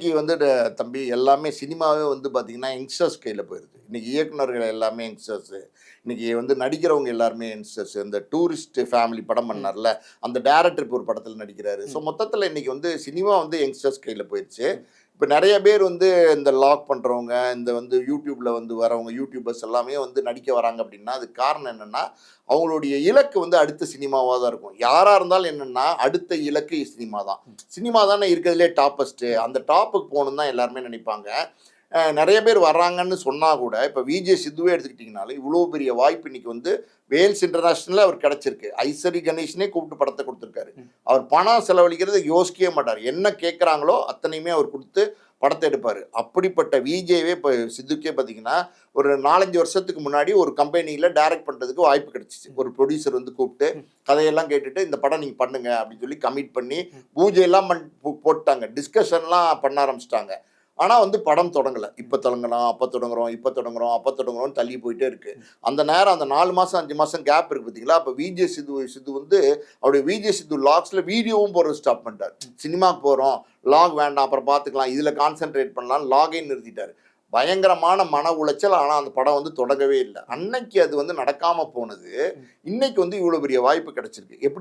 இன்னைக்கு வந்து தம்பி எல்லாமே சினிமாவே வந்து பார்த்தீங்கன்னா யங்ஸ்டர்ஸ் கையில் போயிடுது. இன்னைக்கு இயக்குனர்கள் எல்லாமே யங்ஸ்டர்ஸு. இன்னைக்கு வந்து நடிக்கிறவங்க எல்லாருமே யங்ஸ்டர்ஸு. இந்த டூரிஸ்ட் ஃபேமிலி படம் ம். பண்ணார்ல, அந்த டைரக்டர் இப்போ ஒரு படத்தில் நடிக்கிறாரு. ஸோ ம். மொத்தத்தில் இன்னைக்கு வந்து சினிமா வந்து யங்ஸ்டர்ஸ் கையில் போயிடுச்சு. ம். இப்போ நெறைய பேர் வந்து இந்த லாக் பண்ணுறவங்க, இந்த வந்து யூடியூப்ல வந்து வரவங்க, யூடியூபர்ஸ் எல்லாமே வந்து நடிக்க வராங்க அப்படின்னா, அதுக்கு காரணம் என்னன்னா, அவங்களுடைய இலக்கு வந்து அடுத்த சினிமாவா தான் இருக்கும். யாரா இருந்தாலும் என்னன்னா, அடுத்த இலக்கு சினிமா தான். ம். சினிமா தானே இருக்கிறதுலே டாப்பஸ்ட்டு. ம். அந்த டாப்புக்கு போகணும்னு தான் எல்லாருமே நினைப்பாங்க. நெறைய பேர் வர்றாங்கன்னு சொன்னா கூட, இப்ப விஜே சித்துவே எடுத்துக்கிட்டீங்கனாலும், இவ்வளோ பெரிய வாய்ப்பு இன்னைக்கு வந்து வேல்ஸ் இன்டர்நேஷனல்ல அவருக்கு கிடைச்சிருக்கு. ஐசரி கணேஷனே கூப்பிட்டு படத்த குடுத்துருக்காரு. ம். அவர் பணம் செலவழிக்கிறத யோசிக்கவே மாட்டாரு. என்ன கேட்கறாங்களோ அத்தனையுமே அவர் குடுத்து படத்த எடுப்பாரு. அப்படிப்பட்ட விஜேவே இப்ப சித்துக்கே பார்த்தீங்கன்னா, ஒரு 4, 5 வருஷத்துக்கு முன்னாடி ஒரு கம்பெனியில டைரக்ட் பண்றதுக்கு வாய்ப்பு கிடைச்சுச்சு. ம். ஒரு புரொடியூசர் வந்து கூப்ட்டு, ம். கதையெல்லாம் கேட்டுட்டு, "இந்த படம் நீங்க பண்ணுங்க" அப்படின்னு சொல்லி கமிட் பண்ணி, ம். பூஜையெல்லாம் போட்டாங்க. டிஸ்கஷன்லாம் பண்ண ஆரம்பிச்சுட்டாங்க. ஆனா வந்து படம் தொடங்கல. இப்ப தொடங்கலாம், அப்ப தொடங்குறோம், இப்ப தொடங்குறோம், அப்ப தொடங்குறோம்னு தள்ளி போயிட்டே இருக்கு. அந்த நேரம் அந்த 4 மாசம், 5 மாசம் கேப் இருக்கு பார்த்தீங்களா? அப்ப விஜே சித்து வந்து அவருடைய விஜே சித்து லாக்ஸ்ல வீடியோவும் போடுறது ஸ்டாப் பண்ணிட்டாரு. சினிமாக்கு போறோம், லாக் வேண்டாம், அப்புறம் பார்த்துக்கலாம். இதுல கான்சன்ட்ரேட் பண்ணலாம்னு லாகையும் நிறுத்திட்டாரு. பயங்கரமான மன உளைச்சல். ஆனா அந்த படம் வந்து தொடங்கவே இல்ல. அன்னைக்கு அது வந்து நடக்காம போனது, ம். இன்னைக்கு வந்து இவ்வளோ பெரிய வாய்ப்பு கிடைச்சிருக்கு. எப்படி